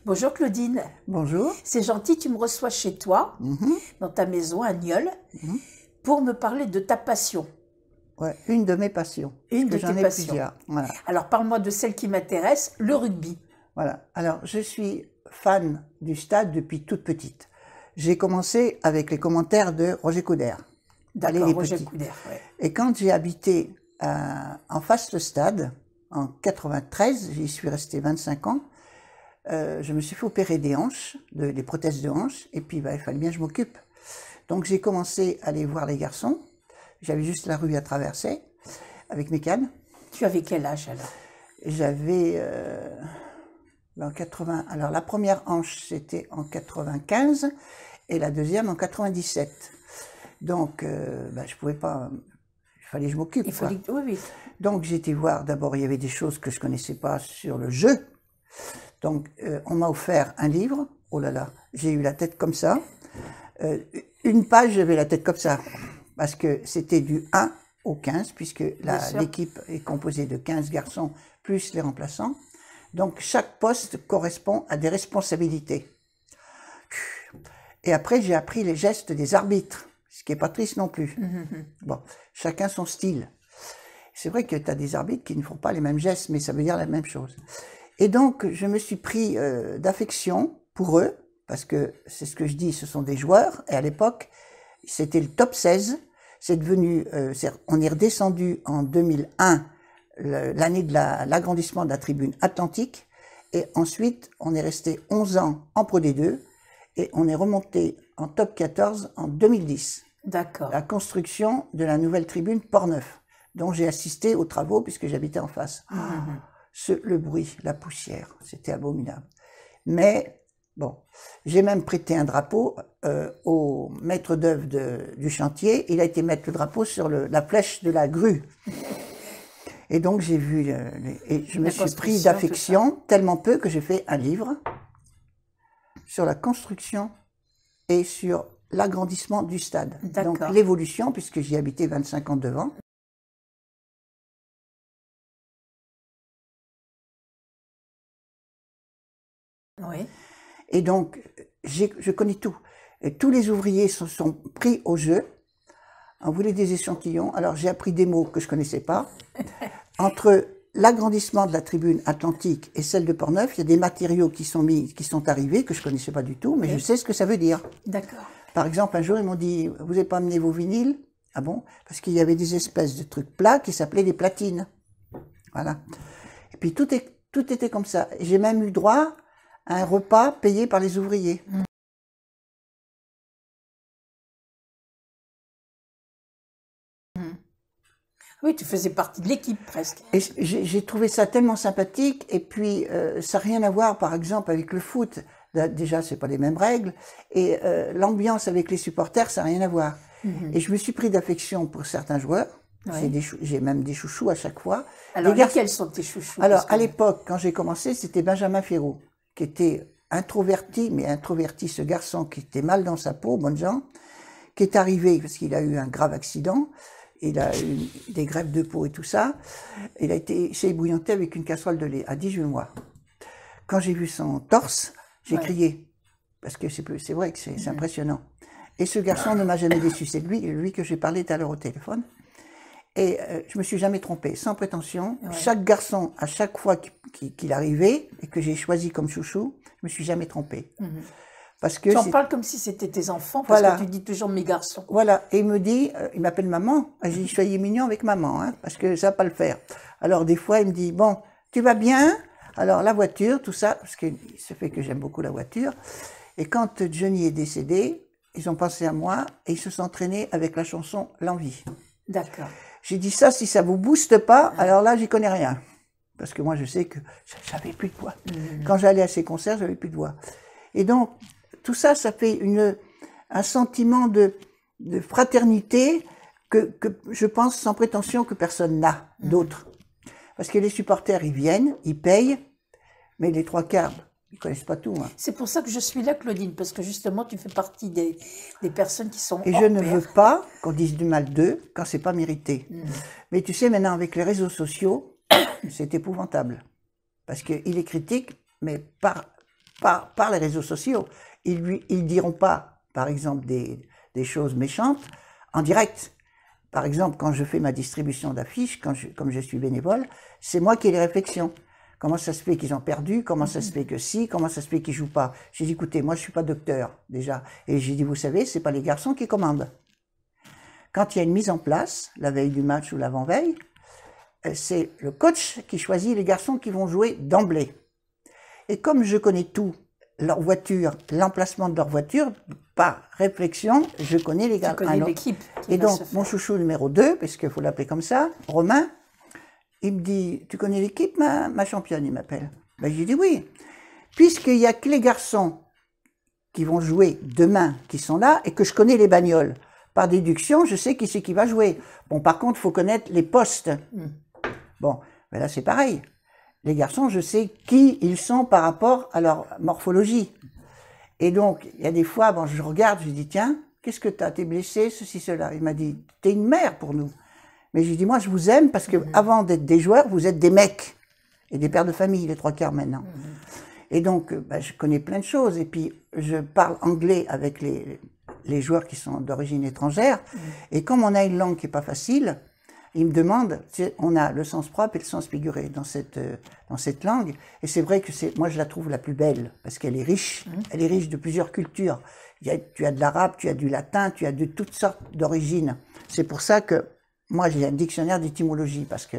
Bonjour Claudine. Bonjour. C'est gentil, tu me reçois chez toi, dans ta maison à Nieul, pour me parler de ta passion. Ouais, une de mes passions. Une de j'en tes ai passions. plusieurs. Voilà. Alors parle-moi de celle qui m'intéresse, le rugby. Voilà. Alors, je suis fan du stade depuis toute petite. J'ai commencé avec les commentaires de Roger Coudert. Allez, D'accord, les Roger petits. Coudert. Ouais. Et quand j'ai habité en face le stade, en 93, j'y suis resté 25 ans, je me suis fait opérer des hanches, des prothèses de hanches, et puis il fallait bien que je m'occupe. Donc j'ai commencé à aller voir les garçons. J'avais juste la rue à traverser avec mes cannes. Tu avais quel âge alors? J'avais en 80. Alors la première hanche c'était en 95 et la deuxième en 97. Donc je pouvais pas. Il fallait que je m'occupe. Il fallait que... Oui, oui. Donc j'ai été voir. D'abord il y avait des choses que je connaissais pas sur le jeu. Donc on m'a offert un livre. Oh là là, j'ai eu la tête comme ça. Une page, j'avais la tête comme ça. Parce que c'était du 1 au 15, puisque l'équipe est composée de 15 garçons plus les remplaçants. Donc chaque poste correspond à des responsabilités. Et après, j'ai appris les gestes des arbitres, ce qui est pas triste non plus. Bon, chacun son style. C'est vrai que tu as des arbitres qui ne font pas les mêmes gestes, mais ça veut dire la même chose. Et donc, je me suis pris d'affection pour eux, parce que c'est ce que je dis, ce sont des joueurs. Et à l'époque, c'était le top 16. C'est devenu, on est redescendu en 2001, l'année de l'agrandissement de la tribune atlantique. Et ensuite, on est resté 11 ans en Pro D2 et on est remonté en top 14 en 2010. D'accord. La construction de la nouvelle tribune Port-Neuf, dont j'ai assisté aux travaux puisque j'habitais en face. Le bruit, la poussière, c'était abominable. Mais bon, j'ai même prêté un drapeau au maître d'œuvre du chantier. Il a été mettre le drapeau sur la flèche de la grue. Et donc j'ai vu, et je me suis pris d'affection tellement peu que j'ai fait un livre sur la construction et sur l'agrandissement du stade. Donc l'évolution, puisque j'y habitais 25 ans devant. Oui. Et donc, je connais tout. Et tous les ouvriers se sont pris au jeu. On voulait des échantillons. Alors, j'ai appris des mots que je connaissais pas. Entre l'agrandissement de la tribune atlantique et celle de Port-Neuf, il y a des matériaux qui sont arrivés, que je connaissais pas du tout, mais je sais ce que ça veut dire. D'accord. Par exemple, un jour, ils m'ont dit, vous n'avez pas amené vos vinyles? Ah bon? Parce qu'il y avait des espèces de trucs plats qui s'appelaient des platines. Voilà. Et puis, tout était comme ça. J'ai même eu droit un repas payé par les ouvriers. Oui, tu faisais partie de l'équipe presque. Et j'ai trouvé ça tellement sympathique. Et puis, ça n'a rien à voir, par exemple, avec le foot. Déjà, c'est pas les mêmes règles. Et l'ambiance avec les supporters, ça n'a rien à voir. Et je me suis pris d'affection pour certains joueurs. J'ai même des chouchous à chaque fois. Alors, lesquels sont tes chouchous? Alors, à l'époque, quand j'ai commencé, c'était Benjamin Ferraud, qui était introverti, mais introverti, ce garçon qui était mal dans sa peau, bonne gens, qui est arrivé parce qu'il a eu un grave accident, il a eu des greffes de peau et tout ça, il a été chez ébouillanté avec une casserole de lait à 18 mois. Quand j'ai vu son torse, j'ai crié, parce que c'est vrai que c'est impressionnant. Et ce garçon ne m'a jamais déçu, c'est lui que j'ai parlé tout à l'heure au téléphone. Et je me suis jamais trompée, sans prétention. Chaque garçon, à chaque fois qu'il arrivait et que j'ai choisi comme chouchou, je me suis jamais trompée. Parce que tu en parles comme si c'était tes enfants, parce que tu dis toujours mes garçons. Voilà, et il me dit, il m'appelle maman. J'ai dit, soyez mignon avec maman, hein, parce que ça va pas le faire. Alors des fois, il me dit, bon, tu vas bien? Alors la voiture, tout ça, parce que ça fait que j'aime beaucoup la voiture. Et quand Johnny est décédé, ils ont pensé à moi et ils se sont entraînés avec la chanson L'Envie. D'accord. J'ai dit ça, si ça vous booste pas, alors là, j'y connais rien. Parce que moi, je sais que j'avais plus de voix. Quand j'allais à ces concerts, j'avais plus de voix. Et donc, tout ça, ça fait un sentiment de fraternité que je pense sans prétention que personne n'a d'autre. Parce que les supporters, ils viennent, ils payent, mais les trois quarts, ils connaissent pas tout. Hein. C'est pour ça que je suis là, Claudine, parce que justement, tu fais partie des personnes qui sont Et je ne veux pas qu'on dise du mal d'eux quand c'est pas mérité. Mais tu sais, maintenant, avec les réseaux sociaux, c'est épouvantable. Parce qu'il est critique, mais par les réseaux sociaux. Ils diront pas, par exemple, des choses méchantes en direct. Par exemple, quand je fais ma distribution d'affiches, comme je suis bénévole, c'est moi qui ai les réflexions. Comment ça se fait qu'ils ont perdu? Comment ça se fait que si? Comment ça se fait qu'ils jouent pas? J'ai dit, écoutez, moi je suis pas docteur, déjà. Et j'ai dit, vous savez, c'est pas les garçons qui commandent. Quand il y a une mise en place, la veille du match ou l'avant-veille, c'est le coach qui choisit les garçons qui vont jouer d'emblée. Et comme je connais tout, leur voiture, l'emplacement de leur voiture, par réflexion, je connais les garçons. Tu connais l'équipe. Et donc, mon chouchou numéro 2, parce qu'il faut l'appeler comme ça, Romain, il me dit, tu connais l'équipe, ma championne, il m'appelle. Ben, j'ai dit oui. Puisqu'il n'y a que les garçons qui vont jouer demain, qui sont là, et que je connais les bagnoles. Par déduction, je sais qui c'est qui va jouer. Bon, par contre, il faut connaître les postes. Bon, ben là, c'est pareil. Les garçons, je sais qui ils sont par rapport à leur morphologie. Et donc, il y a des fois, bon, je regarde, je dis, tiens, qu'est-ce que t'as? T'es blessé, ceci, cela. Il m'a dit, t'es une mère pour nous. Mais j'ai dit, moi, je vous aime parce que avant d'être des joueurs, vous êtes des mecs et des pères de famille, les 3/4 maintenant. Et donc, ben, je connais plein de choses. Et puis, je parle anglais avec les joueurs qui sont d'origine étrangère. Et comme on a une langue qui est pas facile, ils me demandent, on a le sens propre et le sens figuré dans cette langue. Et c'est vrai que moi, je la trouve la plus belle parce qu'elle est riche. Elle est riche de plusieurs cultures. Tu as de l'arabe, tu as du latin, tu as de toutes sortes d'origines. C'est pour ça que moi, j'ai un dictionnaire d'étymologie parce que...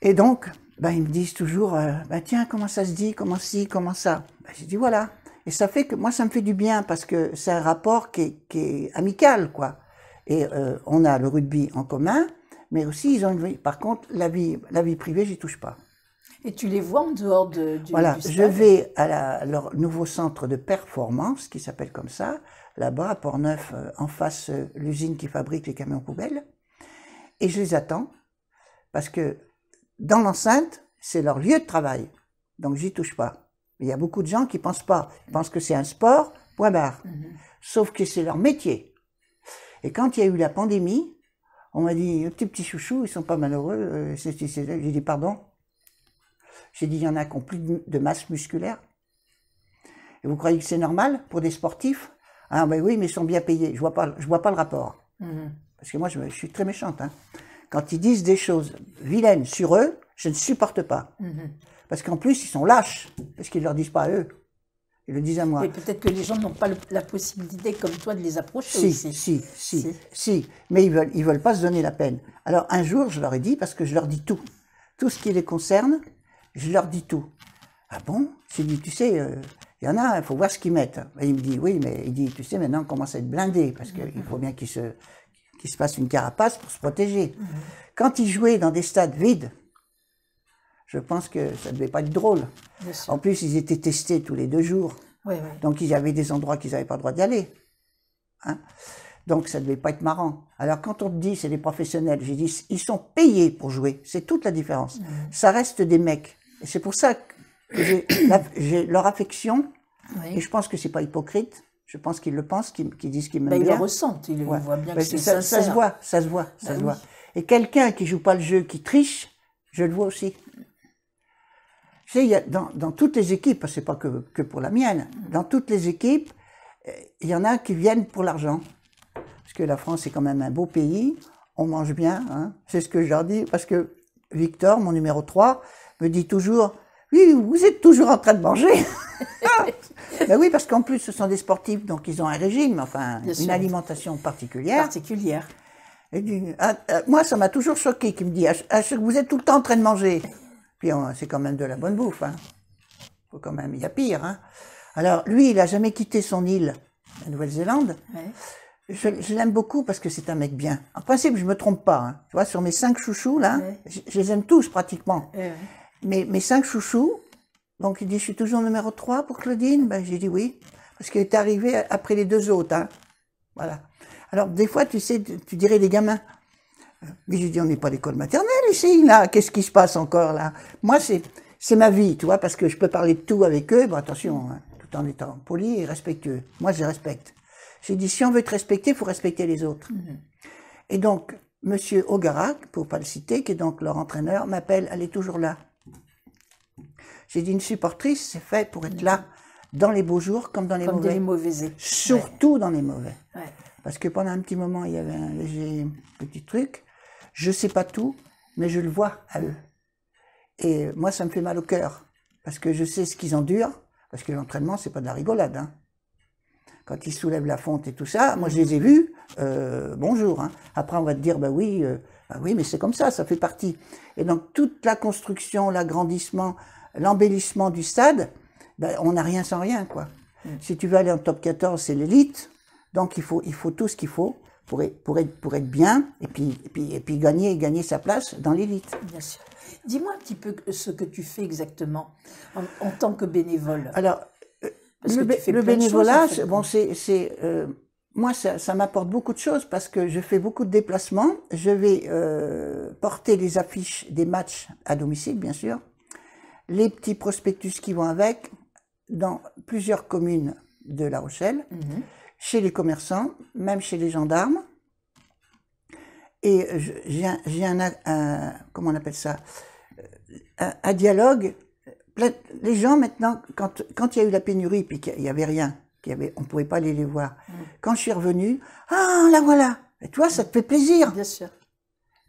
Et donc, ben, ils me disent toujours, ben, tiens, comment ça se dit, comment ci, comment ça. Ben, j'ai dit, voilà. Et ça fait que, moi, ça me fait du bien parce que c'est un rapport qui est amical, quoi. Et on a le rugby en commun, mais aussi, ils ont une vie. Par contre, la vie privée, j'y touche pas. Et tu les vois en dehors du Voilà, stade? je vais à leur nouveau centre de performance, qui s'appelle comme ça, là-bas, à Port-Neuf, en face, l'usine qui fabrique les camions poubelles. Et je les attends, parce que dans l'enceinte, c'est leur lieu de travail. Donc, j'y touche pas. Il y a beaucoup de gens qui pensent pas. Ils pensent que c'est un sport, point barre. Sauf que c'est leur métier. Et quand il y a eu la pandémie, on m'a dit, tes petits chouchous, ils sont pas malheureux. J'ai dit, pardon. J'ai dit, il y en a qui ont plus de masse musculaire. Et vous croyez que c'est normal pour des sportifs? Ah ben oui, mais ils sont bien payés. Je vois pas le rapport. Parce que moi, je suis très méchante. Hein. Quand ils disent des choses vilaines sur eux, je ne supporte pas. Parce qu'en plus, ils sont lâches. Parce qu'ils ne leur disent pas à eux. Ils le disent à moi. Et peut-être que les gens n'ont pas la possibilité, comme toi, de les approcher aussi. Si. Mais ils veulent pas se donner la peine. Alors, un jour, je leur ai dit, parce que je leur dis tout. Tout ce qui les concerne, je leur dis tout. Ah bon? J'ai dit, tu sais, il y en a, il faut voir ce qu'ils mettent. Et il me dit, oui, mais il dit, tu sais, maintenant, on commence à être blindé, parce qu'il faut bien qu'ils se fassent une carapace pour se protéger. Quand ils jouaient dans des stades vides, je pense que ça ne devait pas être drôle. En plus, ils étaient testés tous les 2 jours. Oui. Donc, il y avait des endroits qu'ils n'avaient pas le droit d'y aller. Hein? Donc, ça ne devait pas être marrant. Alors, quand on te dit, c'est des professionnels, j'ai dit, ils sont payés pour jouer. C'est toute la différence. Ça reste des mecs. Et c'est pour ça que j'ai leur affection. Et je pense que c'est pas hypocrite. Je pense qu'ils le pensent, qu'ils disent qu'ils m'aiment bien. Ils le ressentent. Ils voient bien que c'est ça se voit. Ça se voit. Et quelqu'un qui joue pas le jeu, qui triche, je le vois aussi. Tu sais, il y a dans toutes les équipes, c'est pas que pour la mienne, dans toutes les équipes, il y en a qui viennent pour l'argent. Parce que la France est quand même un beau pays, on mange bien, hein. C'est ce que je leur dis, parce que Victor, mon numéro 3, me dit toujours, oui, vous êtes toujours en train de manger. Ben oui, parce qu'en plus, ce sont des sportifs, donc ils ont un régime, enfin, une alimentation particulière. Et moi, ça m'a toujours choqué qu'il me dit, vous êtes tout le temps en train de manger. Puis c'est quand même de la bonne bouffe, hein. Faut quand même, il y a pire, hein. Alors, lui, il a jamais quitté son île, la Nouvelle-Zélande. Je l'aime beaucoup parce que c'est un mec bien. En principe, je me trompe pas, hein. Tu vois, sur mes 5 chouchous, là, je les aime tous, pratiquement. Mais mes 5 chouchous, donc il dit, je suis toujours numéro 3 pour Claudine. Ben, j'ai dit oui. Parce qu'il est arrivé après les 2 autres, hein. Voilà. Alors, des fois, tu sais, tu dirais les gamins. Mais je dis, on n'est pas à l'école maternelle ici, là. Qu'est-ce qui se passe encore, là? Moi, c'est ma vie, tu vois, parce que je peux parler de tout avec eux. Bon, attention, hein, tout en étant poli et respectueux. Moi, je respecte. J'ai dit, si on veut te respecter, il faut respecter les autres. Et donc, Monsieur Ogara, pour pas le citer, qui est donc leur entraîneur, m'appelle, elle est toujours là. J'ai dit, une supportrice, c'est fait pour être là, dans les beaux jours comme dans les Comme mauvais. dans les mauvais. Surtout dans les mauvais. Ouais. Parce que pendant un petit moment, il y avait un léger petit truc. Je sais pas tout, mais je le vois à eux. Et moi, ça me fait mal au cœur. Parce que je sais ce qu'ils endurent. Parce que l'entraînement, c'est pas de la rigolade. Hein. Quand ils soulèvent la fonte et tout ça, moi, je les ai vus. Bonjour. Hein. Après, on va te dire, bah oui, mais c'est comme ça fait partie. Et donc, toute la construction, l'agrandissement, l'embellissement du stade, ben, on n'a rien sans rien, quoi. Si tu veux aller en top 14, c'est l'élite. Donc, il faut tout ce qu'il faut pour être bien et puis gagner sa place dans l'élite. Bien sûr. Dis-moi un petit peu ce que tu fais exactement en tant que bénévole. Alors, le bénévolat, moi, ça m'apporte beaucoup de choses parce que je fais beaucoup de déplacements. Je vais porter les affiches des matchs à domicile, bien sûr, les petits prospectus qui vont avec, dans plusieurs communes de La Rochelle, chez les commerçants, même chez les gendarmes. Et j'ai comment on appelle ça, un dialogue. Les gens maintenant, quand il y a eu la pénurie, puis qu'il n'y avait rien, on ne pouvait pas aller les voir. Quand je suis revenue, ah, la voilà. Et toi, ça te fait plaisir. Bien sûr.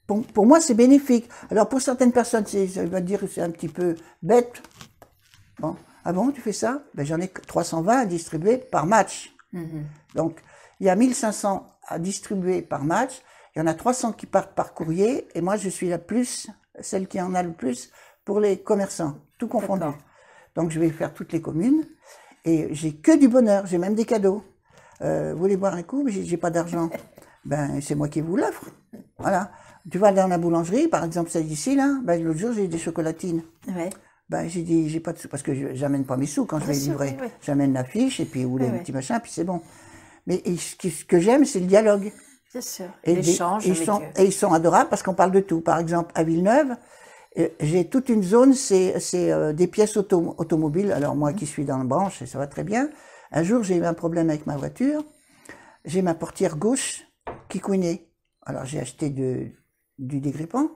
Pour moi, c'est bénéfique. Alors, pour certaines personnes, ça va dire que c'est un petit peu bête. Bon. Ah bon, tu fais ça? Ben, j'en ai 320 à distribuer par match. Donc, il y a 1500 à distribuer par match. Il y en a 300 qui partent par courrier. Et moi, je suis celle qui en a le plus pour les commerçants, tout confondu. Donc, je vais faire toutes les communes. Et j'ai que du bonheur. J'ai même des cadeaux. Vous voulez boire un coup? Mais j'ai pas d'argent. Ben, c'est moi qui vous l'offre. Voilà. Tu vas dans la boulangerie, par exemple, celle d'ici, là. Ben, l'autre jour, j'ai eu des chocolatines. Ouais. Ben, j'ai dit, j'ai pas de sous, parce que j'amène pas mes sous quand je vais livrer. Oui. J'amène la fiche, et puis, ou les petits machins, puis c'est bon. Mais ce que j'aime, c'est le dialogue. Bien sûr. Et l'échange avec eux. Et ils sont adorables parce qu'on parle de tout. Par exemple, à Villeneuve, j'ai toute une zone, c'est des pièces automobiles. Alors, moi qui suis dans la branche, et ça va très bien. Un jour, j'ai eu un problème avec ma voiture. J'ai ma portière gauche qui couinait. Alors, j'ai acheté du dégrippant.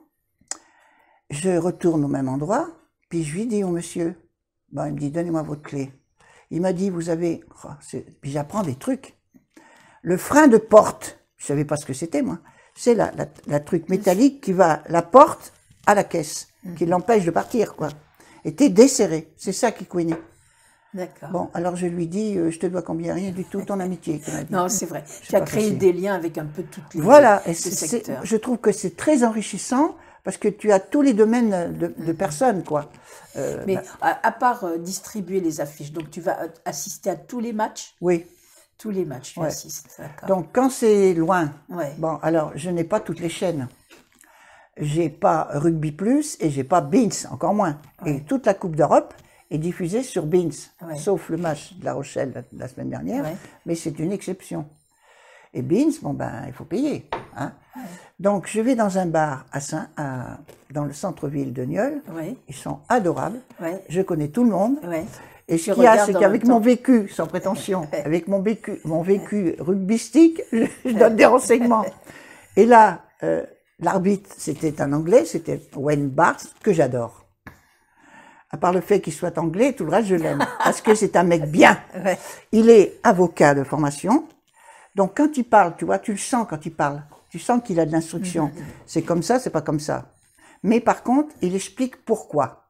Je retourne au même endroit. Puis je lui dis au monsieur, ben, il me dit, donnez-moi votre clé. Il m'a dit, vous avez, puis j'apprends des trucs. Le frein de porte, je savais pas ce que c'était, moi. C'est la truc métallique qui va, la porte à la caisse, qui l'empêche de partir, quoi. Était desserré. C'est ça qui couinait. D'accord. Bon, alors je lui dis, je te dois combien? Rien du tout, ton amitié. Non, c'est vrai. Tu as créé des liens avec un peu toutes les Voilà, et je trouve que c'est très enrichissant parce que tu as tous les domaines de personnes, quoi. Mais à part distribuer les affiches, donc tu vas assister à tous les matchs? Oui. Tous les matchs, tu assistes, d'accord. Donc quand c'est loin, bon, alors je n'ai pas toutes les chaînes. J'ai pas Rugby Plus et j'ai pas Beins, encore moins. Et toute la Coupe d'Europe est diffusée sur Beins, sauf le match de La Rochelle la semaine dernière, mais c'est une exception. Et Beins, bon ben, il faut payer. Hein. Donc je vais dans un bar dans le centre-ville de Nieul. Ils sont adorables. Je connais tout le monde. Et ce qu'il y a, c'est qu'avec mon vécu, sans prétention, avec mon vécu rugbystique, je donne des renseignements. Et là, l'arbitre, c'était un Anglais, c'était Wayne Barnes, que j'adore. À part le fait qu'il soit anglais, tout le reste, je l'aime. Parce que c'est un mec bien. Il est avocat de formation. Donc, quand il parle, tu vois, tu le sens quand il parle. Tu sens qu'il a de l'instruction. C'est comme ça, c'est pas comme ça. Mais par contre, il explique pourquoi.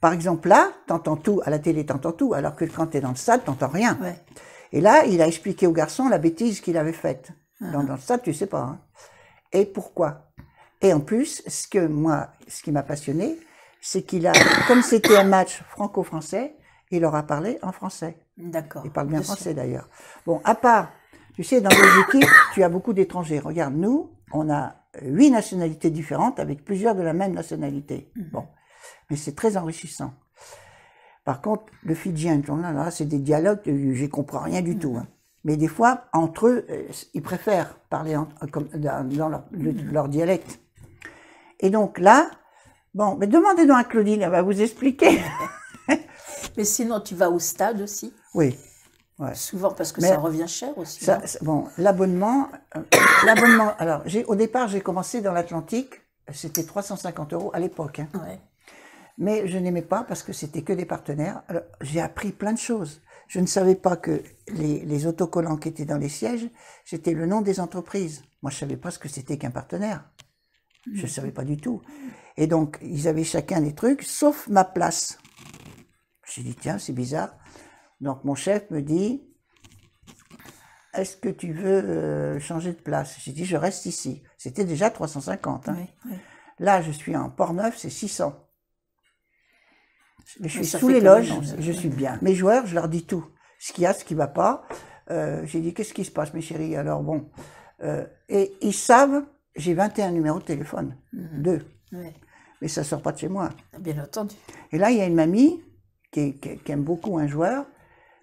Par exemple, là, t'entends tout. À la télé, t'entends tout. Alors que quand t'es dans le stade, t'entends rien. Et là, il a expliqué au garçon la bêtise qu'il avait faite. Dans le stade, tu sais pas. Hein. Et pourquoi? Et en plus, ce qui m'a passionné, c'est qu'il a, comme c'était un match franco-français, il leur a parlé en français. D'accord. Il parle bien français d'ailleurs. Bon, à part, tu sais, dans les équipes, tu as beaucoup d'étrangers. Regarde, nous, on a 8 nationalités différentes avec plusieurs de la même nationalité. Bon, mais c'est très enrichissant. Par contre, le fidjien, là, c'est des dialogues, j'y comprends rien du tout. Hein. Mais des fois, entre eux, ils préfèrent parler dans leur dialecte. Et donc là, bon, mais demandez donc à Claudine, elle va vous expliquer. Mais sinon, tu vas au stade aussi? Oui. Souvent, parce que ça revient cher aussi. Bon, l'abonnement, alors, au départ, j'ai commencé dans l'Atlantique, c'était 350 € à l'époque. Hein. Mais je n'aimais pas parce que c'était que des partenaires. Alors, j'ai appris plein de choses. Je ne savais pas que les autocollants qui étaient dans les sièges, c'était le nom des entreprises. Moi, je savais pas ce que c'était qu'un partenaire. Je savais pas du tout. Et donc, ils avaient chacun des trucs, sauf ma place. J'ai dit, tiens, c'est bizarre. Donc, mon chef me dit, est-ce que tu veux changer de place? J'ai dit, je reste ici. C'était déjà 350. Hein. Oui, oui. Là, je suis en Port-Neuf, c'est 600. Je suis ça sous fait les quand loges, même, je suis bien. Mes joueurs, je leur dis tout. Ce qu'il y a, ce qui va pas. J'ai dit, qu'est-ce qui se passe, mes chéris? Alors bon. Et ils savent, j'ai 21 numéros de téléphone. 2. Oui, Mais ça sort pas de chez moi. bien entendu. Et là, il y a une mamie qui aime beaucoup un joueur.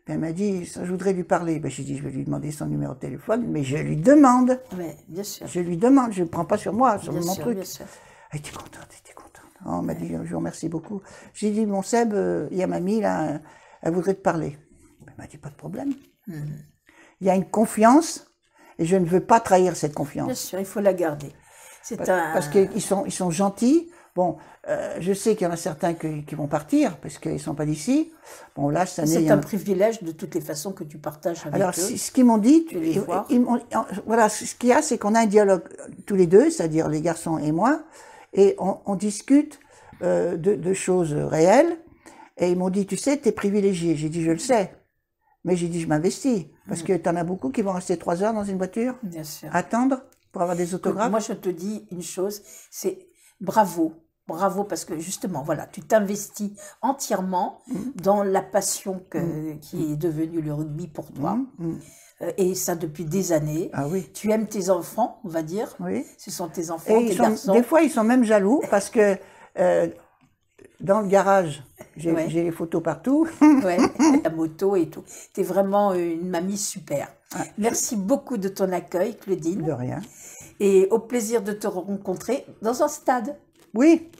Elle m'a dit, je voudrais lui parler. Ben, j'ai dit, je vais lui demander son numéro de téléphone, mais je lui demande. Oui, bien sûr. Je lui demande, je ne prends pas sur moi, sur Bien mon sûr, truc. bien sûr. Elle était contente, elle était contente. Oh, on m'a dit, je vous remercie beaucoup. J'ai dit, mon Seb, il y a mamie, là, elle voudrait te parler. Elle m'a dit, pas de problème. Il y a une confiance, et je ne veux pas trahir cette confiance. Bien sûr, il faut la garder. Parce qu'ils sont gentils. Bon, je sais qu'il y en a certains qui vont partir, parce qu'ils ne sont pas d'ici. Bon, là, cette année... C'est un privilège, de toutes les façons, que tu partages avec Alors, eux. ce qu'ils m'ont dit, les voir. voilà, ce qu'il y a, c'est qu'on a un dialogue tous les deux, c'est-à-dire les garçons et moi, et on discute de choses réelles. Et ils m'ont dit, tu sais, t'es privilégié. J'ai dit, je le sais. Mais j'ai dit, je m'investis. Parce que t'en as beaucoup qui vont rester 3 heures dans une voiture, Bien sûr. attendre pour avoir des autographes. Moi, je te dis une chose, c'est bravo. Bravo, parce que justement, voilà, tu t'investis entièrement dans la passion qui est devenue le rugby pour toi. Et ça depuis des années. Ah oui. Tu aimes tes enfants, on va dire. Oui. Ce sont tes enfants, Et tes garçons. des fois, ils sont même jaloux parce que dans le garage, j'ai Ouais. les photos partout. Ouais, la moto et tout. Tu es vraiment une mamie super. Merci beaucoup de ton accueil, Claudine. De rien. Et au plaisir de te rencontrer dans un stade. Oui,